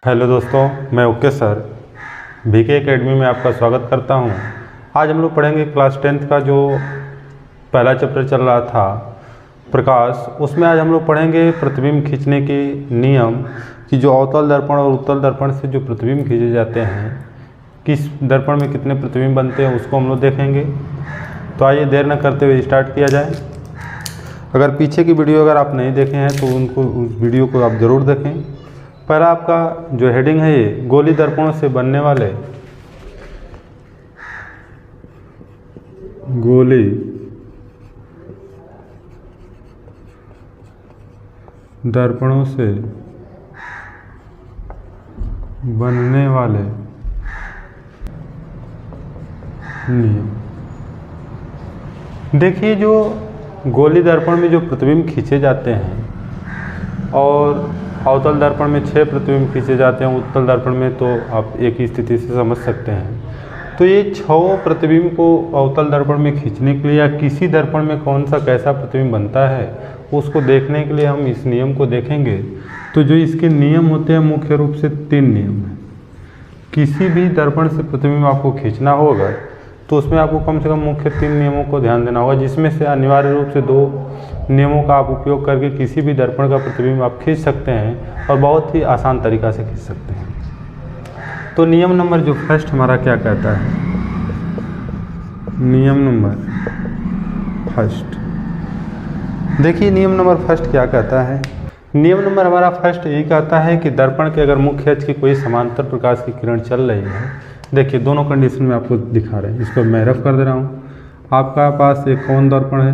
Hello दोस्तों, मैं okay sir BK academy में आपका स्वागत करता हूं। आज हम लोग पढ़ेंगे क्लास 10th का जो पहला चैप्टर चल रहा था प्रकाश, उसमें आज हम लोग पढ़ेंगे प्रतिबिंब खींचने के नियम कि जो अवतल दर्पण और उत्तल दर्पण से जो प्रतिबिंब खींचे जाते हैं, किस दर्पण में कितने प्रतिबिंब बनते हैं उसको हम लोग देखेंगे। तो आइए देर न करते हुए स्टार्ट किया जाए। अगर पीछे की वीडियो अगर आप नहीं देखे हैं तो उस वीडियो को आप ज़रूर देखें। पहला आपका जो हेडिंग है ये गोली दर्पणों से बनने वाले गोली दर्पणों से बनने वाले नियम। देखिए, जो गोली दर्पण में जो प्रतिबिंब खींचे जाते हैं और अवतल दर्पण में 6 प्रतिबिंब खींचे जाते हैं, उत्तल दर्पण में तो आप एक ही स्थिति से समझ सकते हैं। तो ये 6 प्रतिबिंब को अवतल दर्पण में खींचने के लिए या किसी दर्पण में कौन सा कैसा प्रतिबिंब बनता है उसको देखने के लिए हम इस नियम को देखेंगे। तो जो इसके नियम होते हैं मुख्य रूप से 3 नियम हैं। किसी भी दर्पण से प्रतिबिंब आपको खींचना होगा तो उसमें आपको कम से कम मुख्य 3 नियमों को ध्यान देना होगा, जिसमें से अनिवार्य रूप से 2 नियमों का आप उपयोग करके किसी भी दर्पण का प्रतिबिंब आप खींच सकते हैं और बहुत ही आसान तरीक़ा से खींच सकते हैं। तो नियम नंबर जो फर्स्ट हमारा क्या कहता है, नियम नंबर फर्स्ट। देखिए, नियम नंबर फर्स्ट क्या कहता है। नियम नंबर हमारा फर्स्ट यही कहता है कि दर्पण के अगर मुख्य अक्ष की कोई समांतर प्रकाश की किरण चल रही है, देखिए दोनों कंडीशन में आपको दिखा रहे हैं, इसको मैं रफ कर दे रहा हूँ। आपका पास एक कौन दर्पण है,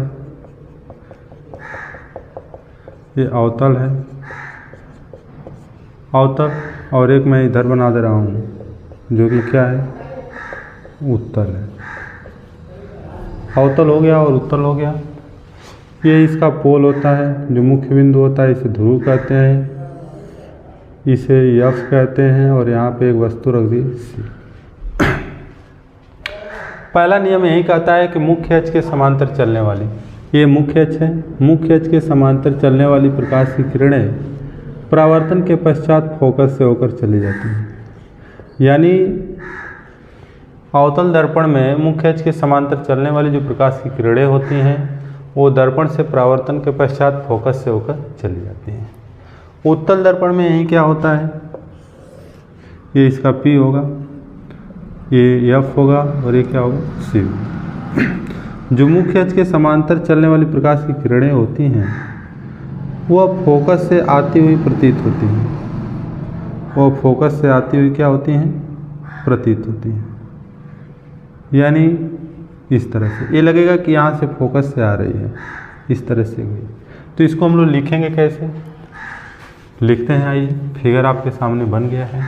ये अवतल है, अवतल, और एक मैं इधर बना दे रहा हूँ जो कि क्या है, उत्तल है। अवतल हो गया और उत्तल हो गया। ये इसका पोल होता है, जो मुख्य बिंदु होता है, इसे ध्रुव कहते हैं, इसे यफ कहते हैं, और यहाँ पे एक वस्तु रख दी सी। पहला नियम यही कहता है कि मुख्य अक्ष के समांतर चलने वाली, ये मुख्य अक्ष है, मुख्य अक्ष के समांतर चलने वाली प्रकाश की किरणें परावर्तन के पश्चात फोकस से होकर चली जाती हैं। यानी अवतल दर्पण में मुख्य अक्ष के समांतर चलने वाली जो प्रकाश की किरणें होती हैं वो दर्पण से परावर्तन के पश्चात फोकस से होकर चली जाती हैं। उत्तल दर्पण में यही क्या होता है, ये इसका P होगा, ये F होगा और ये क्या होगा, C। जो मुख्य अक्ष के समांतर चलने वाली प्रकाश की किरणें होती हैं वह फोकस से आती हुई प्रतीत होती हैं, वो फोकस से आती हुई क्या होती हैं, प्रतीत होती हैं। यानी इस तरह से ये लगेगा कि यहाँ से फोकस से आ रही है, इस तरह से गई। तो इसको हम लोग लिखेंगे कैसे, लिखते हैं। आइए, फिगर आपके सामने बन गया है,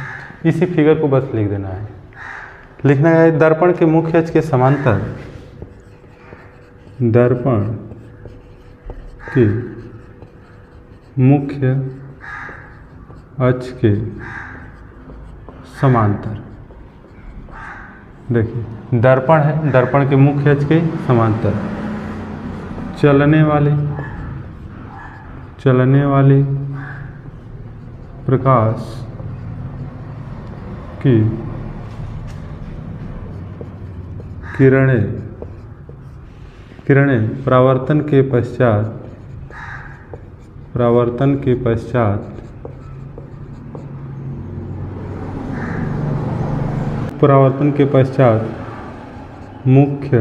इसी फिगर को बस लिख देना है। लिखना है दर्पण के मुख्य अक्ष के समांतर, दर्पण के मुख्य अक्ष के समांतर। देखिए, दर्पण है, दर्पण के मुख्य अक्ष के समांतर चलने वाली प्रकाश की किरणें परावर्तन के पश्चात मुख्य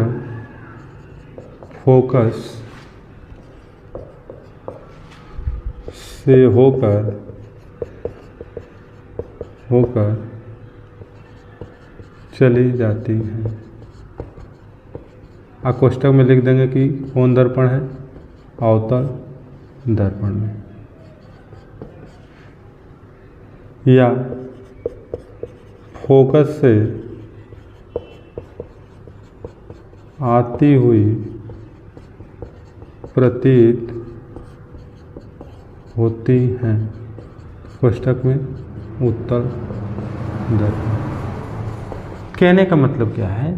फोकस से होकर चली जाती हैं। आप कोष्ठक में लिख देंगे कि कौन दर्पण है, अवतल दर्पण में, या फोकस से आती हुई प्रतीत होती हैं, कोष्ठक में उत्तल दर्पण। कहने का मतलब क्या है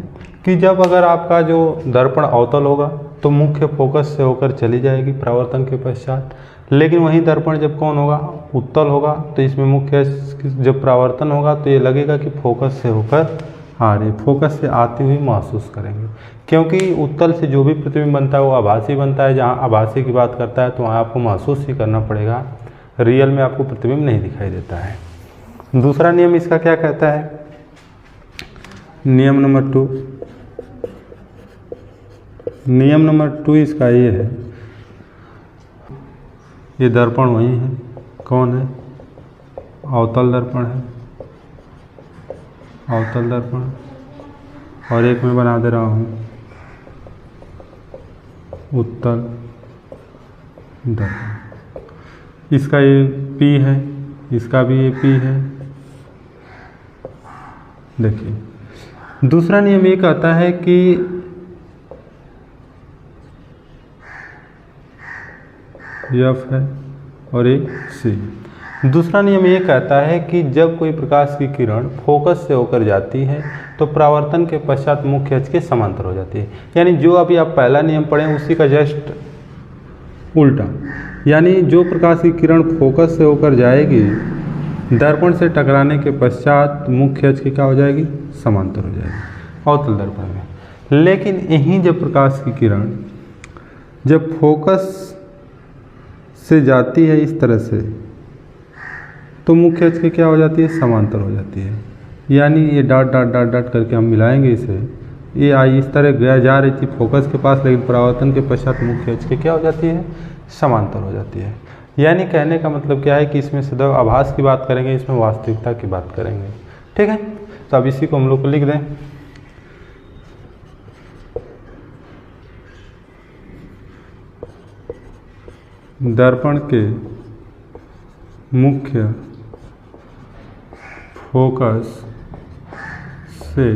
कि जब अगर आपका जो दर्पण अवतल होगा तो मुख्य फोकस से होकर चली जाएगी परावर्तन के पश्चात, लेकिन वही दर्पण जब कौन होगा उत्तल होगा तो इसमें मुख्य जब परावर्तन होगा तो ये लगेगा कि फोकस से होकर आ रही, फोकस से आती हुई महसूस करेंगे, क्योंकि उत्तल से जो भी प्रतिबिंब बनता है वो आभासी बनता है। जहाँ आभासी की बात करता है तो वहाँ आपको महसूस ही करना पड़ेगा, रियल में आपको प्रतिबिंब नहीं दिखाई देता है। दूसरा नियम इसका क्या कहता है, नियम नंबर 2, नियम नंबर 2 इसका ये है, ये दर्पण वही है, कौन है, अवतल दर्पण है, अवतल दर्पण, और एक मैं बना दे रहा हूँ उत्तल दर्पण। इसका ये P है, इसका भी ये P है। देखिए दूसरा नियम ये कहता है कि F है और एक C। दूसरा नियम ये कहता है कि जब कोई प्रकाश की किरण फोकस से होकर जाती है तो परावर्तन के पश्चात मुख्य अक्ष के समांतर हो जाती है। यानी जो अभी आप पहला नियम पढ़े उसी का जस्ट उल्टा, यानी जो प्रकाश की किरण फोकस से होकर जाएगी दर्पण से टकराने के पश्चात मुख्य अक्ष की क्या हो जाएगी, समांतर हो जाएगी अवतल दर्पण में। लेकिन यहीं जब प्रकाश की किरण जब फोकस से जाती है इस तरह से तो मुख्य अक्ष की क्या हो जाती है, समांतर हो जाती है। यानी ये डॉट डॉट डॉट डॉट करके हम मिलाएंगे इसे, ये आई इस तरह गया जा रही थी फोकस के पास, लेकिन परावर्तन के पश्चात मुख्य अक्ष की क्या हो जाती है, समांतर हो जाती है। यानी कहने का मतलब क्या है कि इसमें सदैव आभास की बात करेंगे, इसमें वास्तविकता की बात करेंगे। ठीक है, तो अब इसी को हम लोग को लिख दें। दर्पण के मुख्य फोकस से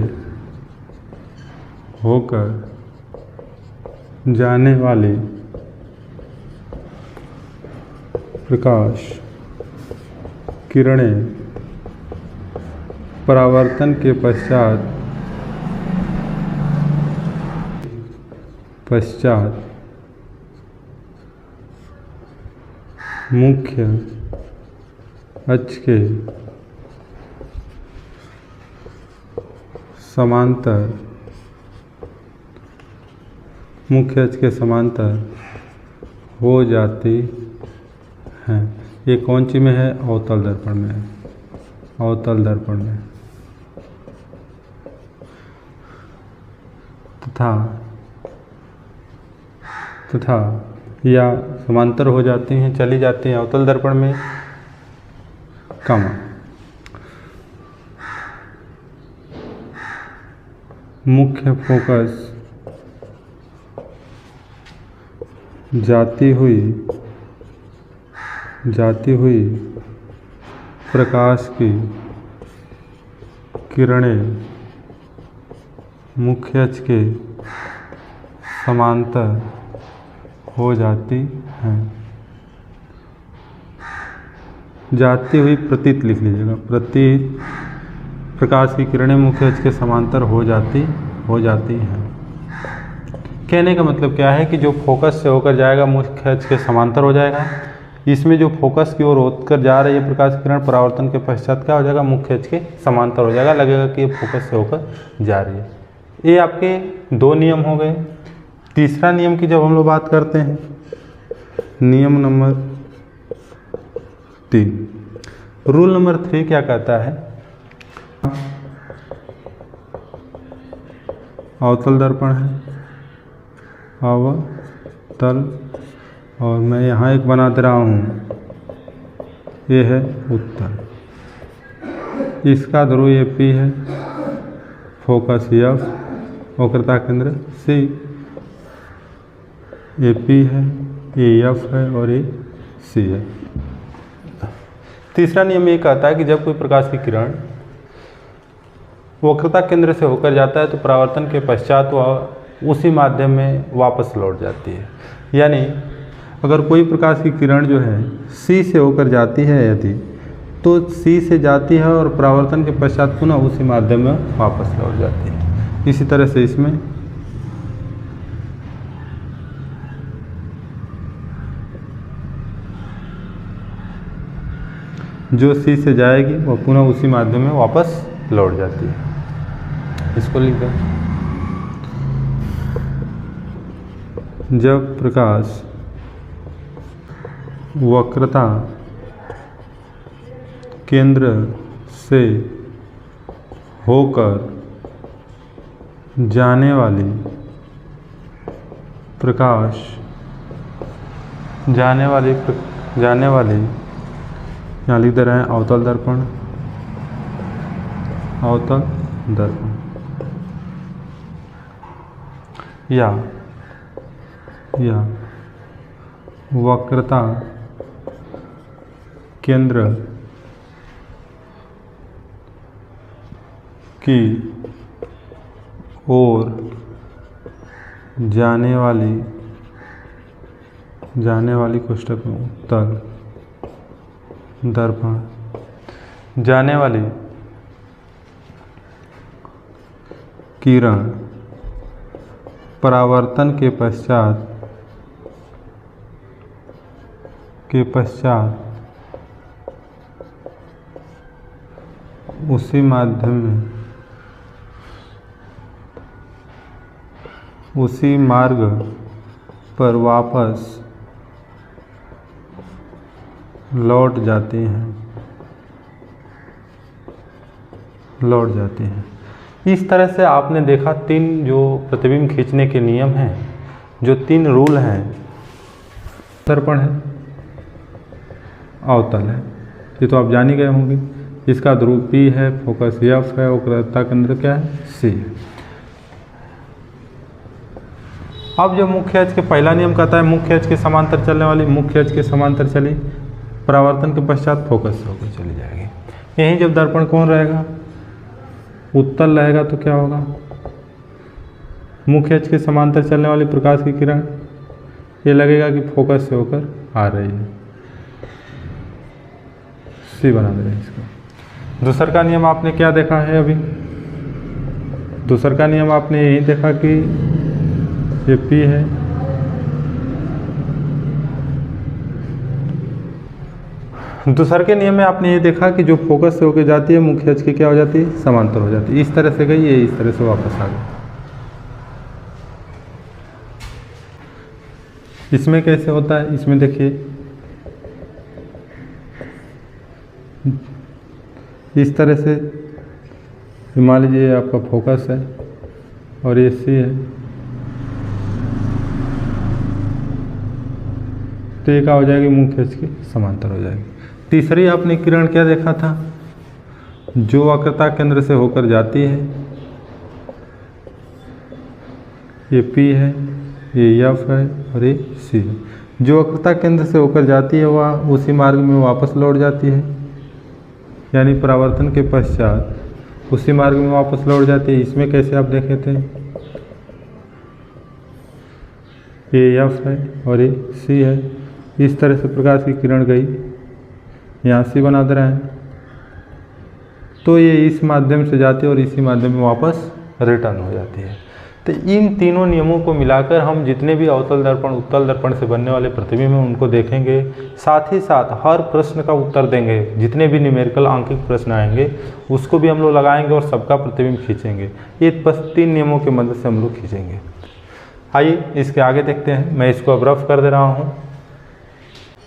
होकर जाने वाली प्रकाश किरणें परावर्तन के पश्चात मुख्य अक्ष के समांतर, मुख्य अक्ष के समांतर हो जाती हैं। ये कौन सी में है, अवतल दर्पण में है, अवतल दर्पण में। तथा या समांतर हो जाती हैं, चली जाती हैं अवतल दर्पण में, कमा मुख्य फोकस जाती हुई प्रकाश की किरणें मुख्य अक्ष के समांतर हो जाती हैं। जाती हुई प्रतीत लिख लीजिएगा, प्रतीत प्रकाश की किरणें मुख्य अक्ष के समांतर हो जाती हैं। कहने का मतलब क्या है कि जो फोकस से होकर जाएगा मुख्य अक्ष के समांतर हो जाएगा। इसमें जो फोकस की ओर होकर जा रही है प्रकाश किरण परावर्तन के पश्चात क्या हो जाएगा, मुख्य अक्ष के समांतर हो जाएगा, लगेगा कि ये फोकस से होकर जा रही है। ये आपके दो नियम हो गए। तीसरा नियम की जब हम लोग बात करते हैं, नियम नंबर 3, रूल नंबर 3 क्या कहता है, अवतल दर्पण है, अवतल, और मैं यहाँ एक बना दे रहा हूँ, ये है उत्तल। इसका ध्रुव ये P है, फोकस F, वक्रता केंद्र C, ये P है, ये F है और ये C है। तीसरा नियम ये कहता है कि जब कोई प्रकाश की किरण वक्रता केंद्र से होकर जाता है तो परावर्तन के पश्चात वह उसी माध्यम में वापस लौट जाती है। यानी अगर कोई प्रकाश की किरण जो है C से होकर जाती है यदि, तो C से जाती है और परावर्तन के पश्चात पुनः उसी माध्यम में वापस लौट जाती है। इसी तरह से इसमें जो सी से जाएगी वो पुनः उसी माध्यम में वापस लौट जाती है। इसको लिख दें, जब प्रकाश वक्रता केंद्र से होकर जाने वाली यहाँ लिख दे रहे हैं अवतल दर्पण या वक्रता केंद्र की ओर जाने वाली कोष्ठक में उत्तल दर्पण जाने वाली किरण परावर्तन के पश्चात उसी मार्ग पर वापस लौट जाती हैं। इस तरह से आपने देखा 3 जो प्रतिबिंब खींचने के नियम हैं, जो 3 रूल हैं। दर्पण है, अवतल है, ये तो आप जान ही गए होंगे। इसका ध्रुव P है, फोकस F है, वक्रता केंद्र क्या है, C है। अब जो मुख्य अक्ष के पहला नियम कहता है मुख्य अक्ष के समांतर चलने वाली मुख्य अक्ष के समांतर चली, परावर्तन के पश्चात फोकस से होकर चली जाएगी। यहीं जब दर्पण कौन रहेगा, उत्तल रहेगा, तो क्या होगा, मुख्य अक्ष के समांतर चलने वाली प्रकाश की किरण ये लगेगा कि फोकस से होकर आ रही है। सी बना दे रहे हैं इसको। दूसरा का नियम आपने क्या देखा है, अभी दूसरा का नियम आपने यही देखा कि ये P है, दूसरे के नियम में आपने ये देखा कि जो फोकस से होकर जाती है मुख्य अक्ष की क्या हो जाती है, समांतर हो जाती है। इस तरह से गई, ये इस तरह से वापस आ गई। इसमें कैसे होता है, इसमें देखिए इस तरह से, मान लीजिए आपका फोकस है और ये C है, तो ये क्या हो जाएगी, मुख्य अक्ष की समांतर हो जाएगी। तीसरी आपने किरण क्या देखा था, जो वक्रता केंद्र से होकर जाती है, ये P है, ये F है और ये C है। जो वक्रता केंद्र से होकर जाती है वह उसी मार्ग में वापस लौट जाती है, यानी परावर्तन के पश्चात उसी मार्ग में वापस लौट जाती है। इसमें कैसे आप देखे थे, ये F है और ये C है। इस तरह से प्रकाश की किरण गई, यहाँ C बना दे रहे हैं, तो ये इस माध्यम से जाती है और इसी माध्यम में वापस रिटर्न हो जाती है। तो इन तीनों नियमों को मिलाकर हम जितने भी अवतल दर्पण उत्तल दर्पण से बनने वाले प्रतिबिंब हैं उनको देखेंगे, साथ ही साथ हर प्रश्न का उत्तर देंगे। जितने भी न्यूमेरिकल आंकिक प्रश्न आएंगे उसको भी हम लोग लगाएंगे और सबका प्रतिबिंब खींचेंगे। ये बस 3 नियमों की मदद से हम लोग खींचेंगे। आइए इसके आगे देखते हैं। मैं इसको अब रफ कर दे रहा हूँ।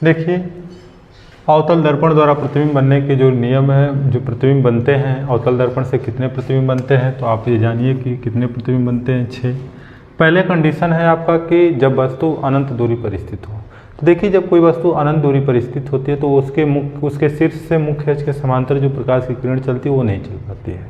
देखिए, अवतल दर्पण द्वारा प्रतिबिंब बनने के जो नियम है, जो प्रतिबिंब बनते हैं, अवतल दर्पण से कितने प्रतिबिंब बनते हैं, तो आप ये जानिए कि कितने प्रतिबिंब बनते हैं, 6। पहले कंडीशन है आपका कि जब वस्तु अनंत दूरी पर स्थित हो। तो देखिए, जब कोई वस्तु अनंत दूरी पर स्थित होती है तो उसके शीर्ष से मुख्य अक्ष के समांतर जो प्रकाश की किरण चलती है वो नहीं चल पाती है,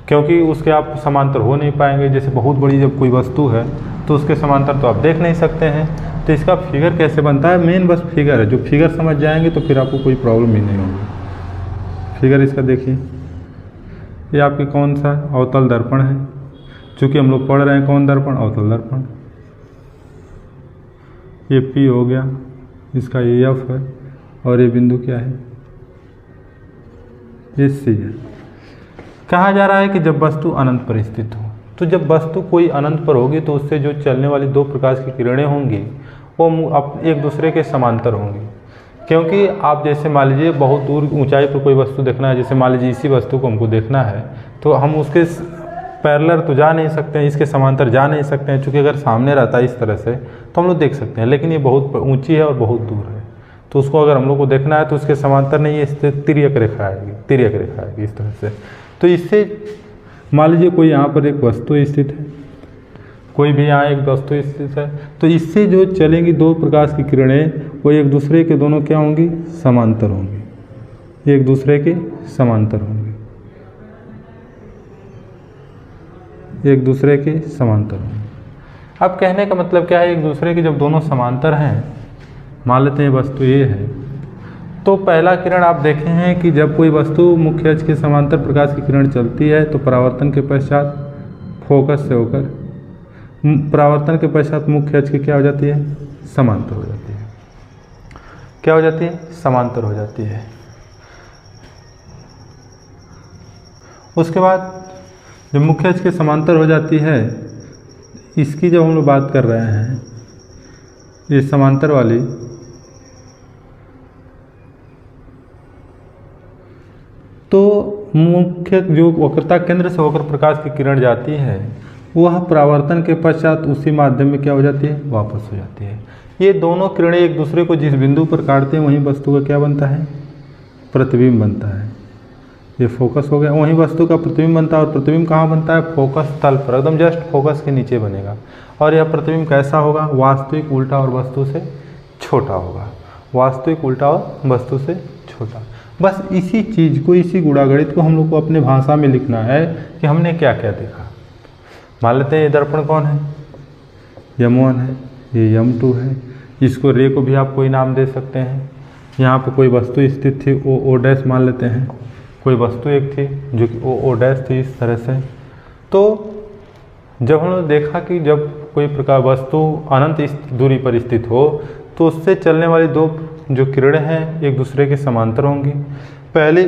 क्योंकि उसके आप समांतर हो नहीं पाएंगे। जैसे बहुत बड़ी जब कोई वस्तु है तो उसके समांतर तो आप देख नहीं सकते हैं। तो इसका फिगर कैसे बनता है, मेन बस फिगर है। जो फिगर समझ जाएंगे तो फिर आपको कोई प्रॉब्लम ही नहीं होगी। फिगर इसका देखिए, ये आपके कौन सा अवतल दर्पण है, चूँकि हम लोग पढ़ रहे हैं कौन दर्पण, अवतल दर्पण। ये P हो गया, इसका ये F है और ये बिंदु क्या है, ये C है। कहा जा रहा है कि जब वस्तु अनंत पर स्थित हो, तो जब वस्तु कोई अनंत पर होगी तो उससे जो चलने वाली 2 प्रकाश की किरणें होंगी वो एक दूसरे के समांतर होंगी। क्योंकि आप जैसे मान लीजिए बहुत दूर ऊंचाई पर कोई वस्तु देखना है, जैसे मान लीजिए इसी वस्तु को हमको देखना है, तो हम उसके पैरेलल तो जा नहीं सकते हैं, इसके समांतर जा नहीं सकते हैं, चूँकि अगर सामने रहता है इस तरह से तो हम लोग देख सकते हैं, लेकिन ये बहुत ऊंची है और बहुत दूर है, तो उसको अगर हम लोग को देखना है तो उसके समांतर नहीं है, इससे तिर्यक रेखा आएगी, तिर्यक रेखा आएगी इस तरह से। तो इससे मान लीजिए कोई यहाँ पर एक वस्तु स्थित है, कोई भी यहाँ एक वस्तु स्थित है, तो इससे जो चलेंगी दो प्रकाश की किरणें वो एक दूसरे के दोनों क्या होंगी, समांतर होंगी, एक दूसरे के समांतर होंगे, एक दूसरे के समांतर होंगे। अब कहने का मतलब क्या है, एक दूसरे के जब दोनों समांतर हैं, मान लेते हैं वस्तु ये है, तो पहला किरण आप देखे हैं कि जब कोई वस्तु मुख्य अक्ष के समांतर प्रकाश की किरण चलती है तो परावर्तन के पश्चात फोकस से होकर परावर्तन के पश्चात मुख्य अक्ष की क्या हो जाती है, समांतर हो जाती है। क्या हो जाती है, समांतर हो जाती है। उसके बाद जब मुख्य अक्ष के समांतर हो जाती है, इसकी जब हम लोग बात कर रहे हैं, ये समांतर वाली, तो मुख्य जो वक्रता केंद्र से होकर प्रकाश की किरण जाती है वह परावर्तन के पश्चात उसी माध्यम में क्या हो जाती है, वापस हो जाती है। ये दोनों किरणें एक दूसरे को जिस बिंदु पर काटते हैं वहीं वस्तु का क्या बनता है, प्रतिबिंब बनता है। ये फोकस हो गया, वहीं वस्तु का प्रतिबिंब बनता है, और प्रतिबिंब कहाँ बनता है, फोकस तल पर, एकदम जस्ट फोकस के नीचे बनेगा। और यह प्रतिबिंब कैसा होगा, वास्तविक उल्टा और वस्तु से छोटा होगा, वास्तविक उल्टा और वस्तु से छोटा। बस इसी चीज़ को, इसी गुणागणित को हम लोग को अपने भाषा में लिखना है कि हमने क्या क्या देखा। मान लेते हैं ये दर्पण कौन है, M1 है, ये M2 है, इसको रे को भी आप कोई नाम दे सकते हैं। यहाँ पर कोई वस्तु स्थित थी, O डैश मान लेते हैं, कोई वस्तु एक थी जो कि O डैश थी इस तरह से। तो जब हमने देखा कि जब कोई प्रकार वस्तु अनंत दूरी पर स्थित हो तो उससे चलने वाली दो जो किरणें हैं एक दूसरे के समांतर होंगी। पहली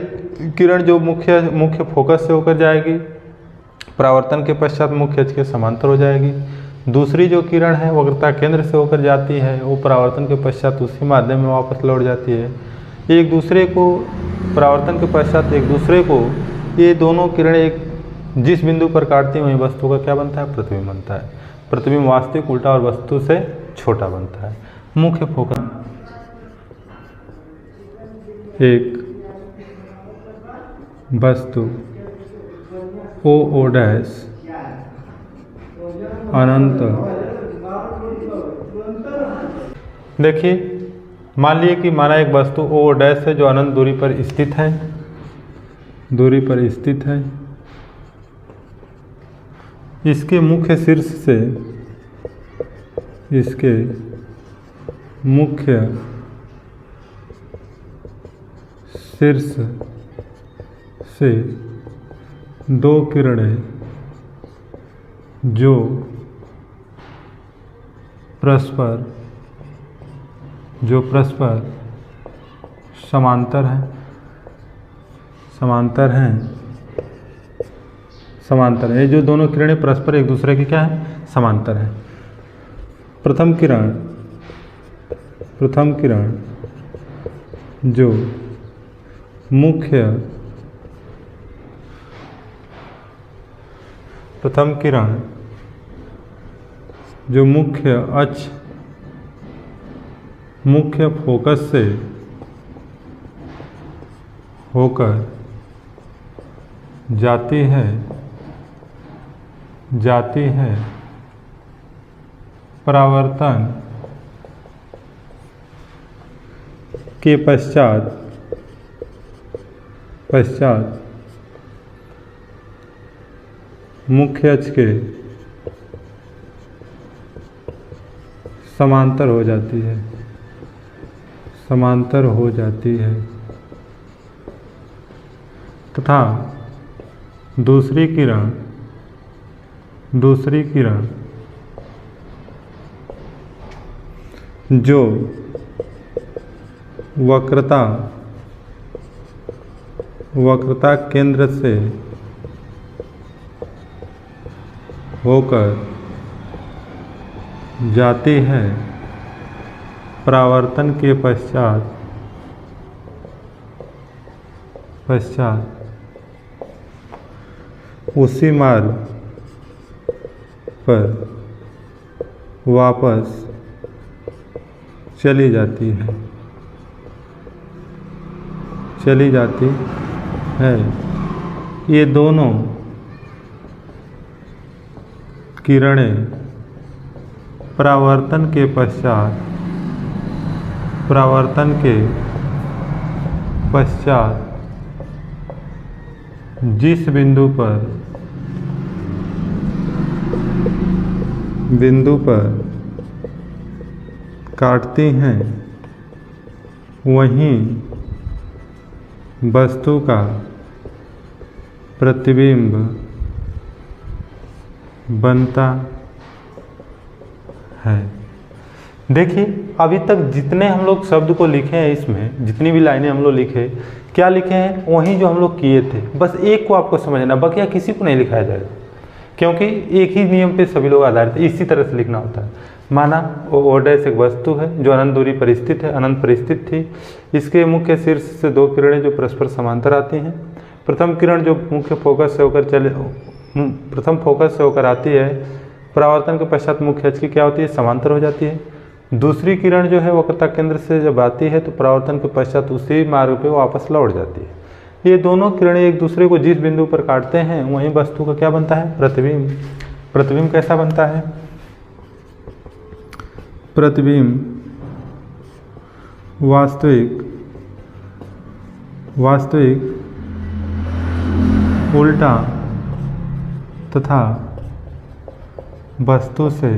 किरण जो मुख्य फोकस से होकर जाएगी, परावर्तन के पश्चात मुख्य अक्ष के समांतर हो जाएगी। दूसरी जो किरण है वक्रता केंद्र से होकर जाती है, वो परावर्तन के पश्चात उसी माध्यम में वापस लौट जाती है। एक दूसरे को परावर्तन के पश्चात एक दूसरे को ये दोनों किरणें एक जिस बिंदु पर काटती हैं वहीं वस्तु का क्या बनता है, प्रतिबिंब बनता है। प्रतिबिंब वास्तविक उल्टा और वस्तु से छोटा बनता है। मुख्य फोकस एक वस्तु O डैश अनंत, देखिए मान लिए कि माना एक वस्तु O डैश है जो अनंत दूरी पर स्थित है, दूरी पर स्थित है। इसके मुख्य शीर्ष से, इसके मुख्य शीर्ष से दो किरणें जो परस्पर समांतर हैं, समांतर है। ये जो दोनों किरणें परस्पर एक दूसरे की क्या है, समांतर है। प्रथम किरण जो मुख्य अक्ष, मुख्य फोकस से होकर जाती है परावर्तन के पश्चात मुख्य अक्ष के समांतर हो जाती है, तथा दूसरी किरण जो वक्रता केंद्र से होकर जाती है परावर्तन के पश्चात पश्चात उसी मार्ग पर वापस चली जाती है। ये दोनों किरणें परावर्तन के पश्चात जिस बिंदु पर काटती हैं वहीं वस्तु का प्रतिबिंब बनता है। देखिए अभी तक जितने हम लोग शब्द को लिखे हैं, इसमें जितनी भी लाइनें हम लोग लिखे, क्या लिखे हैं वही जो हम लोग किए थे। बस एक को आपको समझना, बकिया किसी को नहीं लिखाया जाएगा, क्योंकि एक ही नियम पे सभी लोग आधारित है। इसी तरह से लिखना होता है। माना ओ डैश एक वस्तु है जो अनंत दूरी पर स्थित है, अनंत पर स्थित थी। इसके मुख्य शीर्ष से दो किरणें जो परस्पर समांतर आती हैं। प्रथम किरण जो मुख्य फोकस से होकर आती है, परावर्तन के पश्चात मुख्य अक्ष की क्या होती है, समांतर हो जाती है। दूसरी किरण जो है वक्रता केंद्र से जब आती है तो परावर्तन के पश्चात उसी मार्ग पे वापस लौट जाती है। ये दोनों किरणें एक दूसरे को जिस बिंदु पर काटते हैं वहीं वस्तु का क्या बनता है, प्रतिबिंब। प्रतिबिंब कैसा बनता है? प्रतिबिंब वास्तविक उल्टा तथा वस्तु से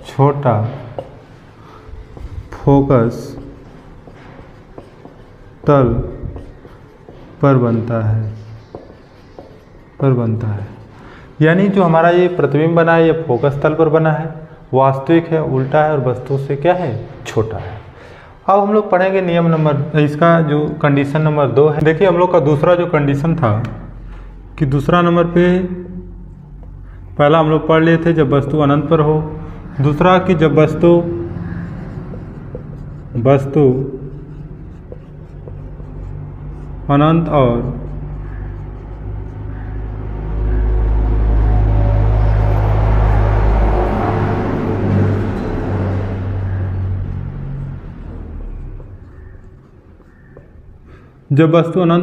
छोटा फोकस तल पर बनता है। यानी जो हमारा ये प्रतिबिंब बना है ये फोकस तल पर बना है, वास्तविक है, उल्टा है और वस्तु से क्या है, छोटा है। अब हम लोग पढ़ेंगे नियम नंबर, इसका जो कंडीशन नंबर 2 है। देखिए हम लोग का दूसरा जो कंडीशन था कि दूसरा नंबर पे पहला हम लोग पढ़ लिए थे जब वस्तु अनंत पर हो। दूसरा कि जब वस्तु अनंत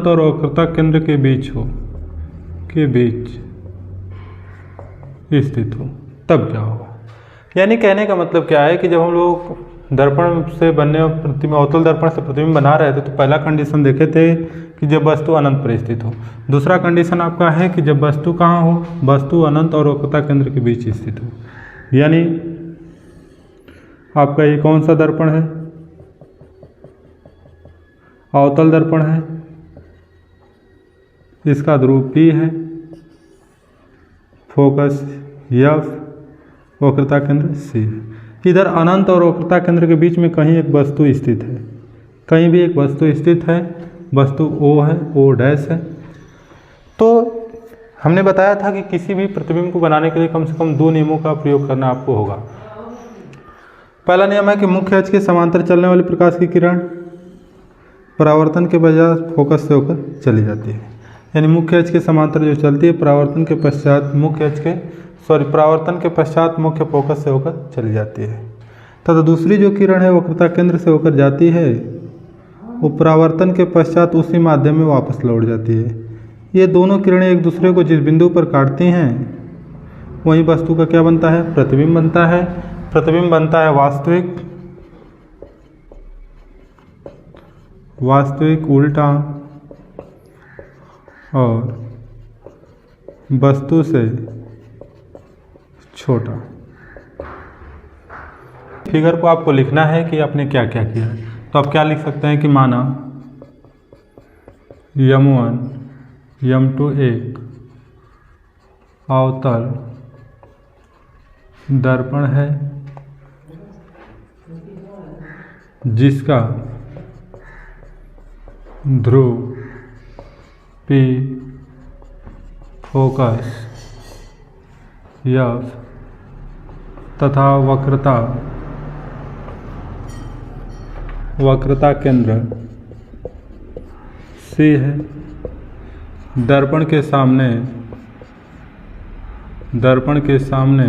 और वक्रता केंद्र के बीच स्थित हो, तब क्या होगा। यानी कहने का मतलब क्या है कि जब हम लोग दर्पण से बनने अवतल दर्पण से प्रतिबिंब बना रहे थे तो पहला कंडीशन देखे थे कि जब वस्तु अनंत पर स्थित हो। दूसरा कंडीशन आपका है कि जब वस्तु कहाँ हो, वस्तु अनंत और वक्रता केंद्र के बीच स्थित हो। यानी आपका ये कौन सा दर्पण है, अवतल दर्पण है, इसका ध्रुव P है, फोकस F, वक्रता केंद्र C। इधर अनंत और वक्रता केंद्र के बीच में कहीं एक वस्तु स्थित है, कहीं भी एक वस्तु स्थित है, वस्तु O है, O डैश है। तो हमने बताया था कि किसी भी प्रतिबिंब को बनाने के लिए कम से कम 2 नियमों का प्रयोग करना आपको होगा। पहला नियम है कि मुख्य अक्ष के समांतर चलने वाली प्रकाश की किरण परावर्तन के बजाय फोकस से होकर चली जाती है। यानी मुख्य अक्ष के समांतर जो चलती है परावर्तन के पश्चात मुख्य फोकस से होकर चली जाती है। तथा दूसरी जो किरण है वक्रता केंद्र से होकर जाती है, वो परावर्तन के पश्चात उसी माध्यम में वापस लौट जाती है। ये दोनों किरणें एक दूसरे को जिस बिंदु पर काटती हैं वहीं वस्तु का क्या बनता है, प्रतिबिंब बनता है। प्रतिबिंब बनता है वास्तविक उल्टा और वस्तु से छोटा। फिगर को आपको लिखना है कि आपने क्या क्या किया है। तो आप क्या लिख सकते हैं कि माना M1 M2 एक अवतल दर्पण है जिसका ध्रुव P, फोकस F तथा वक्रता केंद्र सी है। दर्पण के सामने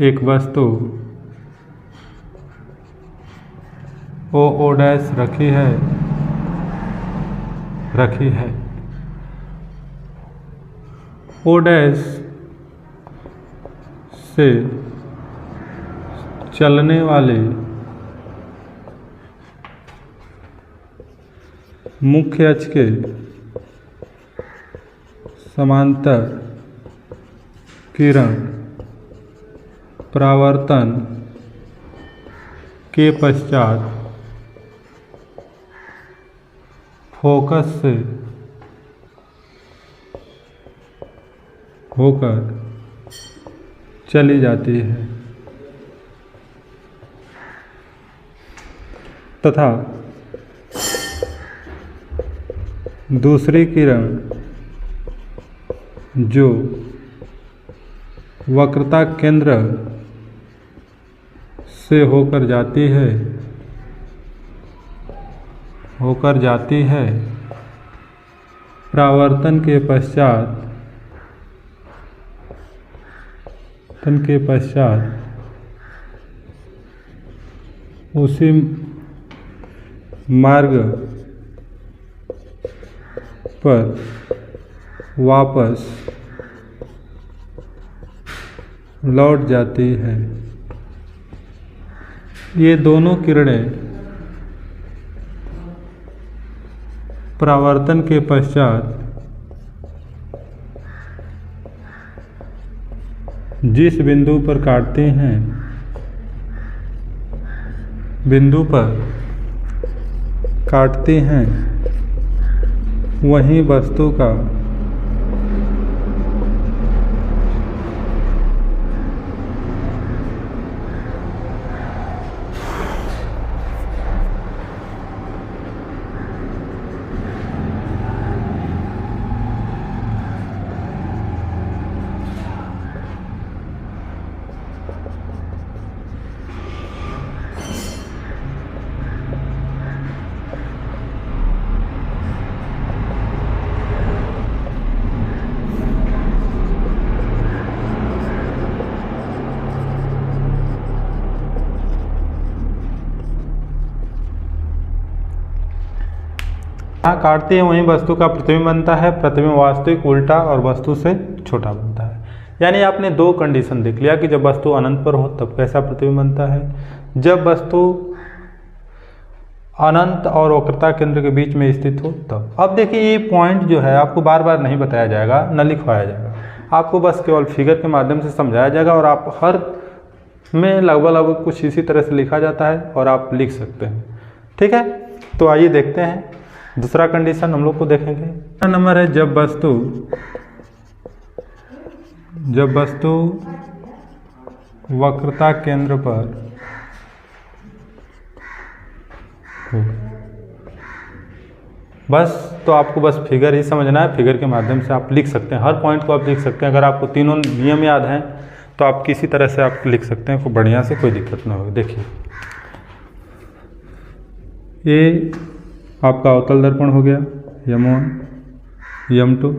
एक वस्तु ओ डैश रखी है। ओ डैश से चलने वाले मुख्य अक्ष के समांतर किरण परावर्तन के पश्चात फोकस से होकर चली जाती है तथा दूसरी किरण जो वक्रता केंद्र से होकर जाती है परावर्तन के पश्चात उसी मार्ग पर वापस लौट जाती है। ये दोनों किरणें परावर्तन के पश्चात जिस बिंदु पर काटती हैं वहीं वस्तु का जहाँ काटते हैं वहीं वस्तु का प्रतिबिंब बनता है। प्रतिबिंब वास्तविक, उल्टा और वस्तु से छोटा बनता है। यानी आपने दो कंडीशन देख लिया कि जब वस्तु अनंत पर हो तब कैसा प्रतिबिंब बनता है, जब वस्तु अनंत और वक्रता केंद्र के बीच में स्थित हो तब। अब देखिए ये पॉइंट जो है आपको बार बार नहीं बताया जाएगा, न लिखवाया जाएगा, आपको बस केवल फिगर के माध्यम से समझाया जाएगा और आप हर में लगभग कुछ इसी तरह से लिखा जाता है और आप लिख सकते हैं। ठीक है, तो आइए देखते हैं दूसरा कंडीशन हम लोग को देखेंगे। दूसरा नंबर है जब वस्तु वक्रता केंद्र पर हो। बस तो आपको बस फिगर ही समझना है, फिगर के माध्यम से आप लिख सकते हैं, हर पॉइंट को आप लिख सकते हैं। अगर आपको तीनों नियम याद हैं तो आप किसी तरह से आप लिख सकते हैं, खूब बढ़िया से, कोई दिक्कत ना होगी। देखिए ये आपका अवतल दर्पण हो गया M1 M2,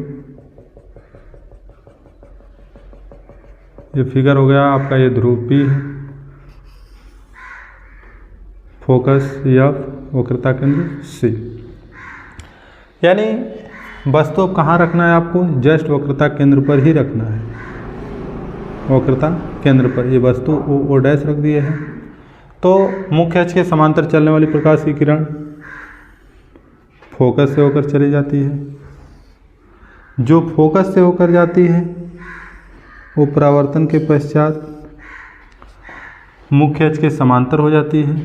ये फिगर हो गया आपका, ये ध्रुव P है, फोकस F, वक्रता केंद्र C। यानी वस्तु कहाँ रखना है आपको, जस्ट वक्रता केंद्र पर ही रखना है, वक्रता केंद्र पर। ये वस्तु O डैश रख दिए है। तो मुख्य अक्ष के समांतर चलने वाली प्रकाश की किरण फोकस से होकर चली जाती है। जो फोकस से होकर जाती है वो परावर्तन के पश्चात मुख्य अक्ष के समांतर हो जाती है।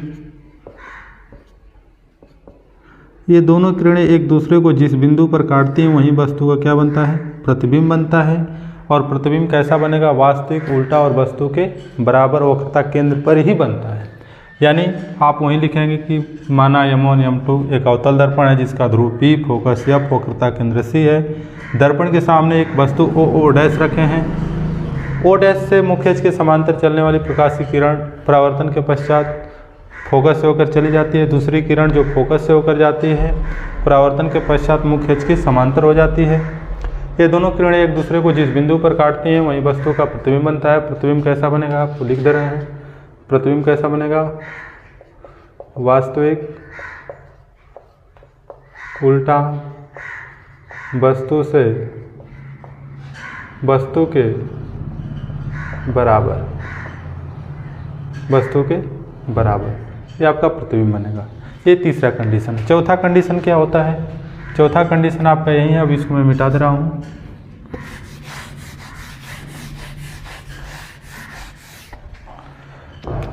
ये दोनों किरणें एक दूसरे को जिस बिंदु पर काटती हैं वहीं वस्तु का क्या बनता है, प्रतिबिंब बनता है। और प्रतिबिंब कैसा बनेगा, वास्तविक, उल्टा और वस्तु के बराबर वक्रता केंद्र पर ही बनता है। यानी आप वहीं लिखेंगे कि माना M1 M2 एक अवतल दर्पण है जिसका ध्रुव P, फोकस F, वक्रता केंद्र C है। दर्पण के सामने एक वस्तु O डैश रखे हैं। O डैश से मुख्य अक्ष के समांतर चलने वाली प्रकाश की किरण परावर्तन के पश्चात फोकस से होकर चली जाती है, दूसरी किरण जो फोकस से होकर जाती है परावर्तन के पश्चात मुख्य अक्ष के समांतर हो जाती है। ये दोनों किरणें एक दूसरे को जिस बिंदु पर काटती हैं वहीं वस्तु का प्रतिबिंब बनता है। प्रतिबिंब कैसा बनेगा आपको लिख दे रहे हैं। प्रतिबिंब कैसा बनेगा? वास्तविक उल्टा वस्तु से वस्तु के बराबर, वस्तु के बराबर, ये आपका प्रतिबिंब बनेगा। ये तीसरा कंडीशन। चौथा कंडीशन क्या होता है? चौथा कंडीशन आपका यही है, अब इसको मैं मिटा दे रहा हूँ।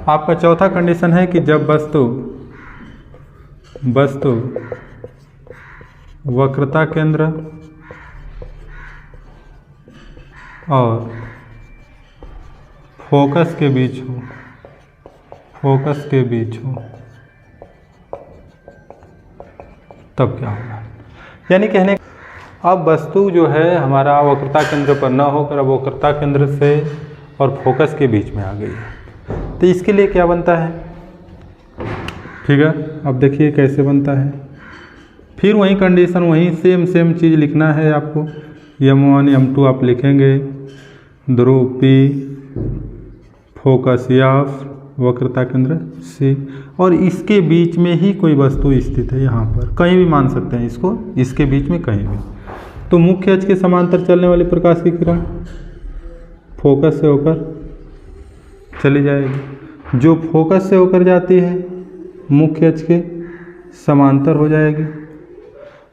आपका चौथा कंडीशन है कि जब वस्तु वक्रता केंद्र और फोकस के बीच हो, फोकस के बीच हो, तब क्या होगा? यानी कहने अब वस्तु जो है हमारा वक्रता केंद्र पर न होकर अब वक्रता केंद्र से और फोकस के बीच में आ गई है, तो इसके लिए क्या बनता है? ठीक है, अब देखिए कैसे बनता है। फिर वही कंडीशन, वही सेम चीज़ लिखना है आपको। M1 M2 आप लिखेंगे, ध्रुव P, फोकस F, वक्रता केंद्र C, और इसके बीच में ही कोई वस्तु स्थित है। यहाँ पर कहीं भी मान सकते हैं इसको, इसके बीच में कहीं भी। तो मुख्य अक्ष के समांतर चलने वाली प्रकाश की किरण फोकस से होकर चली जाएगी। जो फोकस से होकर जाती है मुख्य अक्ष के समांतर हो जाएगी,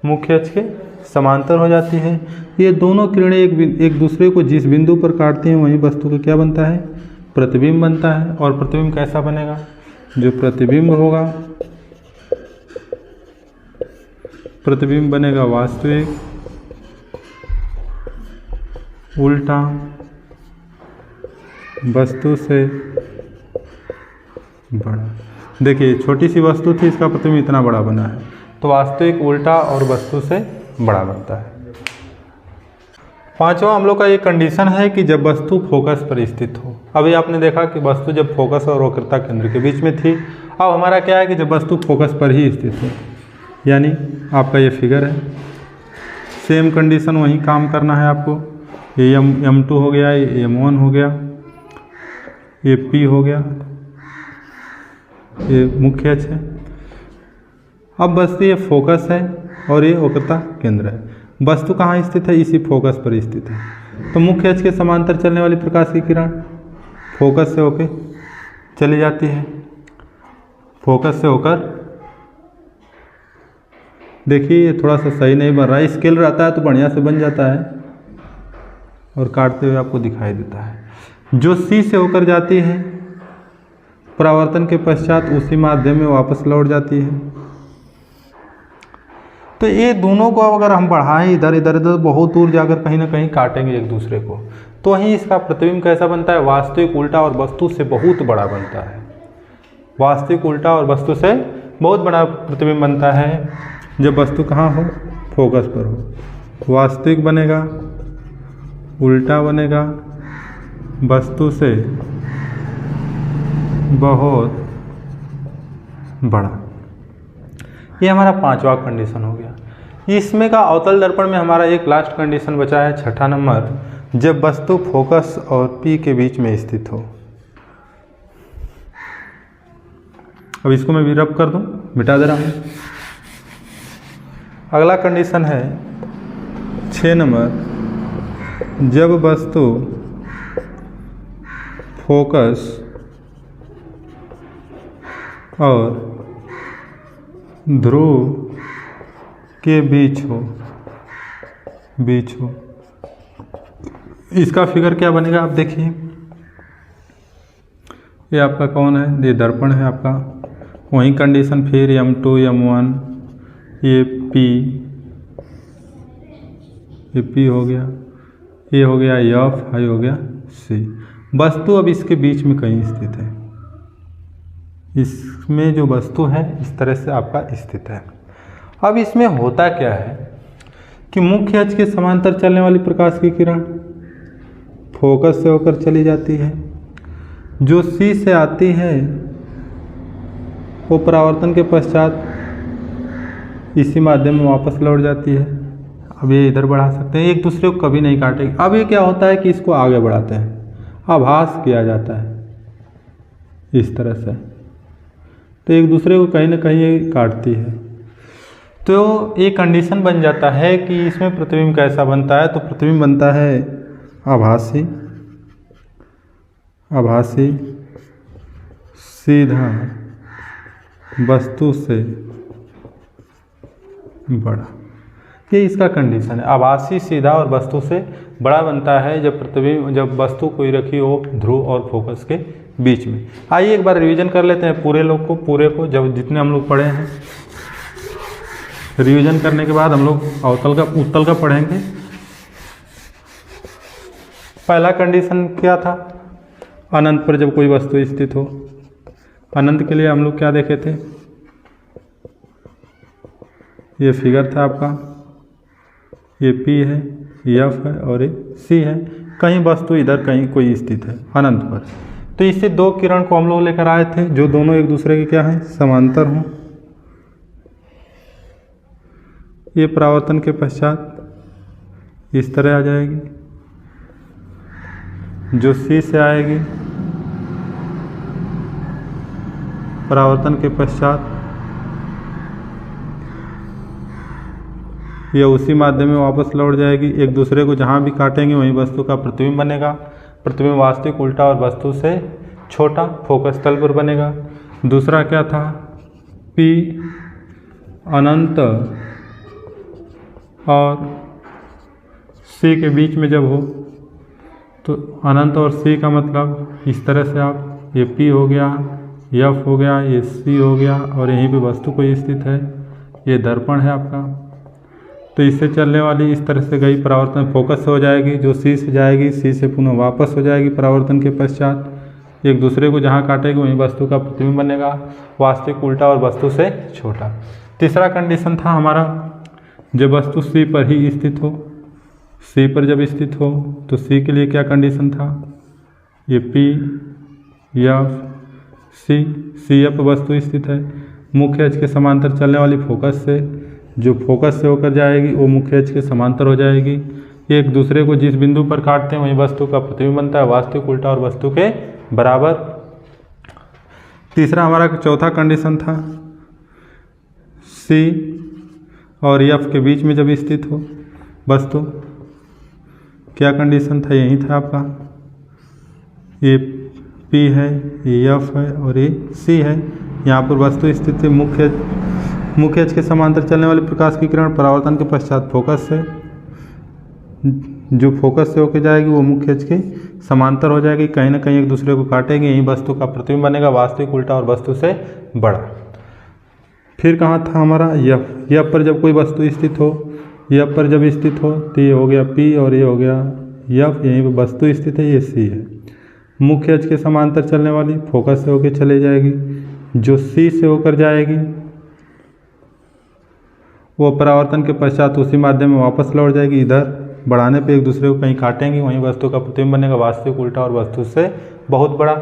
मुख्य अक्ष के समांतर हो जाती है। ये दोनों किरणें एक दूसरे को जिस बिंदु पर काटती हैं वहीं वस्तु का क्या बनता है? प्रतिबिंब बनता है। और प्रतिबिंब कैसा बनेगा? जो प्रतिबिंब होगा, प्रतिबिंब बनेगा वास्तविक उल्टा वस्तु से बड़ा। देखिए छोटी सी वस्तु थी, इसका प्रतिबिंब इतना बड़ा बना है, तो वास्तविक उल्टा और वस्तु से बड़ा बनता है। पांचवा हम लोग का ये कंडीशन है कि जब वस्तु फोकस पर स्थित हो। अभी आपने देखा कि वस्तु जब फोकस और वक्रता केंद्र के बीच में थी। अब हमारा क्या है कि जब वस्तु फोकस पर ही स्थित हो, यानी आपका ये फिगर है। सेम कंडीशन वही काम करना है आपको। ये M2 हो गया, ये M1 हो गया, ये P हो गया, ये मुख्य अक्ष है। अब वस्तु ये फोकस है और ये वक्रता केंद्र है। वस्तु कहाँ स्थित है? इसी फोकस पर स्थित है। तो मुख्य अक्ष के समांतर चलने वाली प्रकाश की किरण फोकस से होकर चली जाती है। फोकस से होकर, देखिए ये थोड़ा सा सही नहीं बन रहा है। स्केल रहता है तो बढ़िया से बन जाता है और काटते हुए आपको दिखाई देता है। जो C से होकर जाती है परावर्तन के पश्चात उसी माध्यम में वापस लौट जाती है। तो ये दोनों को अगर हम बढ़ाएं इधर इधर इधर बहुत दूर जाकर कहीं ना कहीं काटेंगे एक दूसरे को, तो वहीं इसका प्रतिबिंब कैसा बनता है? वास्तविक उल्टा और वस्तु से बहुत बड़ा बनता है। वास्तविक उल्टा और वस्तु से बहुत बड़ा प्रतिबिंब बनता है जब वस्तु कहाँ हो? फोकस पर हो। वास्तविक बनेगा, उल्टा बनेगा, वस्तु से बहुत बड़ा। ये हमारा पांचवा कंडीशन हो गया। इसमें का अवतल दर्पण में हमारा एक लास्ट कंडीशन बचा है, छठा नंबर, जब वस्तु फोकस और P के बीच में स्थित हो। अब इसको मैं भी रब कर दूं, मिटा दे रहा हूं। अगला कंडीशन है 6 नंबर, जब वस्तु फोकस और ध्रुव के बीच हो, इसका फिगर क्या बनेगा? आप देखिए, ये आपका कौन है? ये दर्पण है आपका। वही कंडीशन फिर M2 M1, ये P हो गया, ये हो गया F, ये हो गया C। वस्तु अब इसके बीच में कहीं स्थित है। इसमें जो वस्तु है इस तरह से आपका स्थित है। अब इसमें होता क्या है कि मुख्य अक्ष के समांतर चलने वाली प्रकाश की किरण फोकस से होकर चली जाती है। जो C से आती है वो परावर्तन के पश्चात इसी माध्यम में वापस लौट जाती है। अब ये इधर बढ़ा सकते हैं, एक दूसरे को कभी नहीं काटेगी। अब ये क्या होता है कि इसको आगे बढ़ाते हैं, आभास किया जाता है इस तरह से, तो एक दूसरे को कहीं ना कहीं ये काटती है। तो एक कंडीशन बन जाता है कि इसमें प्रतिबिंब कैसा बनता है। तो प्रतिबिंब बनता है आभासी, आभासी सीधा वस्तु से बड़ा, ये इसका कंडीशन है। आभासी सीधा और वस्तु से बड़ा बनता है जब प्रतिबिंब, जब वस्तु कोई रखी हो ध्रुव और फोकस के बीच में। आइए एक बार रिवीजन कर लेते हैं पूरे को जब जितने हम लोग पढ़े हैं। रिवीजन करने के बाद हम लोग उत्तल का पढ़ेंगे। पहला कंडीशन क्या था, अनंत पर जब कोई वस्तु स्थित हो। अनंत के लिए हम लोग क्या देखे थे, ये फिगर था आपका, ये P है, F है और ये C है। कहीं वस्तु इधर कहीं कोई स्थित है अनंत पर, तो इससे दो किरण को हम लोग लेकर आए थे जो दोनों एक दूसरे के क्या हैं, समांतर हों। ये परावर्तन के पश्चात इस तरह आ जाएगी, जो C से आएगी परावर्तन के पश्चात यह उसी माध्यम में वापस लौट जाएगी। एक दूसरे को जहाँ भी काटेंगे वहीं वस्तु का प्रतिबिंब बनेगा। प्रतिबिंब वास्तविक उल्टा और वस्तु से छोटा फोकस तल पर बनेगा। दूसरा क्या था, P अनंत और C के बीच में जब हो, तो अनंत और C का मतलब इस तरह से आप, ये P हो गया, F हो गया, ये C हो गया और यहीं पे वस्तु कोई स्थित है, ये दर्पण है आपका। तो इससे चलने वाली इस तरह से गई, परावर्तन फोकस हो जाएगी, जो C से जाएगी, C से पुनः वापस हो जाएगी परावर्तन के पश्चात। एक दूसरे को जहाँ काटेगी वहीं वस्तु का प्रतिबिंब बनेगा, वास्तविक उल्टा और वस्तु से छोटा। तीसरा कंडीशन था हमारा, जब वस्तु C पर ही स्थित हो, C पर जब स्थित हो तो C के लिए क्या कंडीशन था, ये P F C पर वस्तु स्थित है। मुख्य अक्ष के समांतर चलने वाली फोकस से, जो फोकस से होकर जाएगी वो मुख्य अक्ष के समांतर हो जाएगी। एक दूसरे को जिस बिंदु पर काटते हैं वहीं वस्तु का प्रतिबिंब बनता है, वास्तविक उल्टा और वस्तु के बराबर। तीसरा हमारा चौथा कंडीशन था, C और F के बीच में जब स्थित हो वस्तु, क्या कंडीशन था, यही था आपका, ये P है, ये F है और ये C है। यहाँ पर वस्तु स्थित है मुख्य अक्ष के समांतर चलने वाले प्रकाश की किरण परावर्तन के पश्चात फोकस से, जो फोकस से होकर जाएगी वो मुख्य अक्ष के समांतर हो जाएगी, कहीं ना कहीं एक दूसरे को काटेंगे, यही वस्तु का प्रतिबिंब बनेगा, वास्तविक उल्टा और वस्तु से बड़ा। फिर कहाँ था हमारा, F पर जब कोई वस्तु स्थित हो, F पर जब स्थित हो तो ये हो गया P और ये हो गया F, यहीं पर वस्तु स्थित है, ये C है। मुख्य अक्ष के समांतर चलने वाली फोकस से होकर चले जाएगी, जो C से होकर जाएगी वो परावर्तन के पश्चात उसी माध्यम में वापस लौट जाएगी। इधर बढ़ाने पे एक दूसरे को कहीं काटेंगे, वहीं वस्तु का प्रतिबिंब बनेगा, वास्तविक उल्टा और वस्तु से बहुत बड़ा।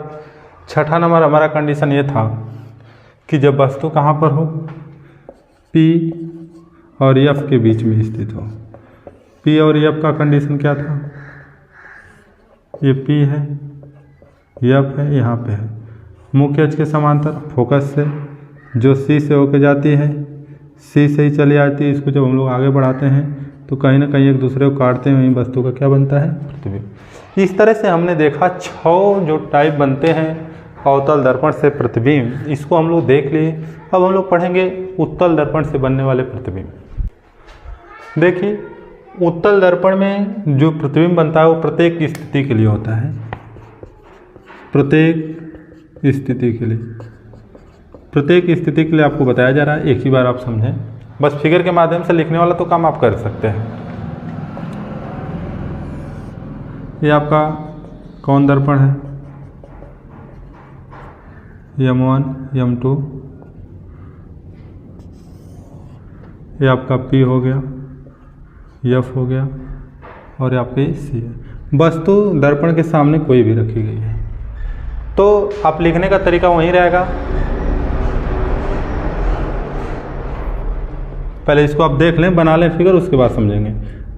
छठा नंबर हमारा कंडीशन ये था कि जब वस्तु कहाँ पर हो, P और F के बीच में स्थित हो। P और F का कंडीशन क्या था, ये P है, F है, यहाँ पे है। मुख्य अक्ष के समांतर फोकस से, जो C से होकर जाती है, C से ही चली आती है। इसको जब हम लोग आगे बढ़ाते हैं तो कहीं ना कहीं एक दूसरे को काटते हैं, वहीं वस्तु का क्या बनता है, प्रतिबिंब। इस तरह से हमने देखा 6 जो टाइप बनते हैं अवतल दर्पण से प्रतिबिंब, इसको हम लोग देख लिए। अब हम लोग पढ़ेंगे उत्तल दर्पण से बनने वाले प्रतिबिंब। देखिए, उत्तल दर्पण में जो प्रतिबिंब बनता है वो प्रत्येक स्थिति के लिए होता है, प्रत्येक स्थिति के लिए। प्रत्येक स्थिति के लिए आपको बताया जा रहा है, एक ही बार आप समझें, बस फिगर के माध्यम से लिखने वाला तो काम आप कर सकते हैं। ये आपका कौन दर्पण है, M1 M2, ये आपका P हो गया, F हो गया और ये आपके C है। वस्तु दर्पण के सामने कोई भी रखी गई है तो आप लिखने का तरीका वही रहेगा, पहले इसको आप देख लें, बना लें फिगर, उसके बाद समझेंगे।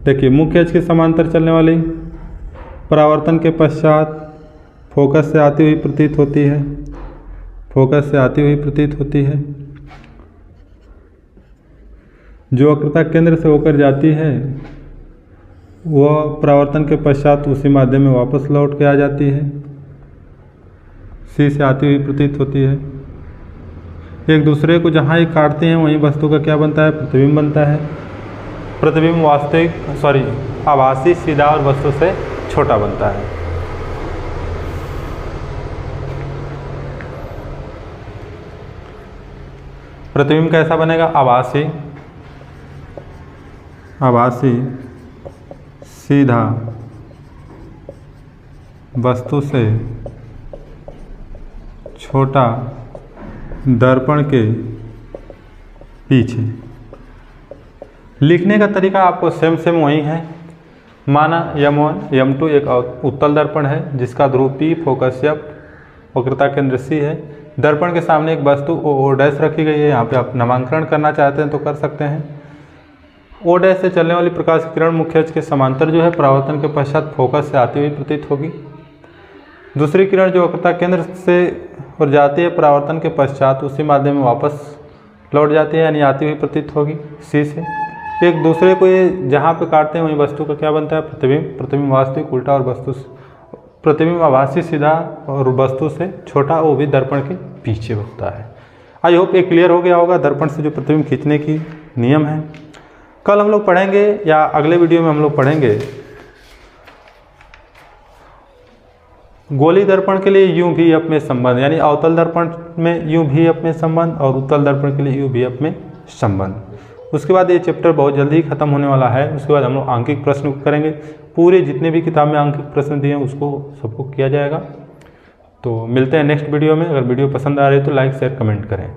देखिए मुख्य अक्ष के समांतर चलने वाली परावर्तन के पश्चात फोकस से आती हुई प्रतीत होती है, फोकस से आती हुई प्रतीत होती है। जो वक्रता केंद्र से होकर जाती है वह परावर्तन के पश्चात उसी माध्यम में वापस लौट के आ जाती है, सी से आती हुई प्रतीत होती है। एक दूसरे को जहाँ ही काटते हैं वहीं वस्तु का क्या बनता है, प्रतिबिंब बनता है। प्रतिबिंब वास्तविक आभासी सीधा और वस्तु से छोटा बनता है। प्रतिबिंब कैसा बनेगा, आभासी सीधा वस्तु से छोटा दर्पण के पीछे। लिखने का तरीका आपको सेम वही है। माना M1 M2 एक उत्तल दर्पण है जिसका ध्रुव P, फोकस F, वक्रता केंद्र C है। दर्पण के सामने एक वस्तु O' रखी गई है। यहाँ पे आप नामांकन करना चाहते हैं तो कर सकते हैं। O' से चलने वाली प्रकाश की किरण मुख्य अक्ष के समांतर जो है परावर्तन के पश्चात फोकस से आती हुई प्रतीत होगी। दूसरी किरण जो वक्रता केंद्र से और जाती है परावर्तन के पश्चात उसी माध्यम में वापस लौट जाती है, यानी आती हुई प्रतीत होगी सी से। एक दूसरे को ये जहाँ पे काटते हैं वहीं वस्तु का क्या बनता है, प्रतिबिंब। प्रतिबिंब वास्तविक उल्टा और वस्तु प्रतिबिंब आभासी सीधा और वस्तु से छोटा, वो भी दर्पण के पीछे बनता है। आई होप ये क्लियर हो गया होगा दर्पण से जो प्रतिबिंब खींचने की नियम है। कल हम लोग पढ़ेंगे या अगले वीडियो में हम लोग पढ़ेंगे गोली दर्पण के लिए U V F में संबंध, यानी अवतल दर्पण में U V F में संबंध और उत्तल दर्पण के लिए U V F में संबंध। उसके बाद ये चैप्टर बहुत जल्दी ही खत्म होने वाला है। उसके बाद हम लोग आंकिक प्रश्न करेंगे। पूरे जितने भी किताब में आंकिक प्रश्न दिए हैं उसको सबको किया जाएगा। तो मिलते हैं नेक्स्ट वीडियो में। अगर वीडियो पसंद आ रही है तो लाइक शेयर कमेंट करें।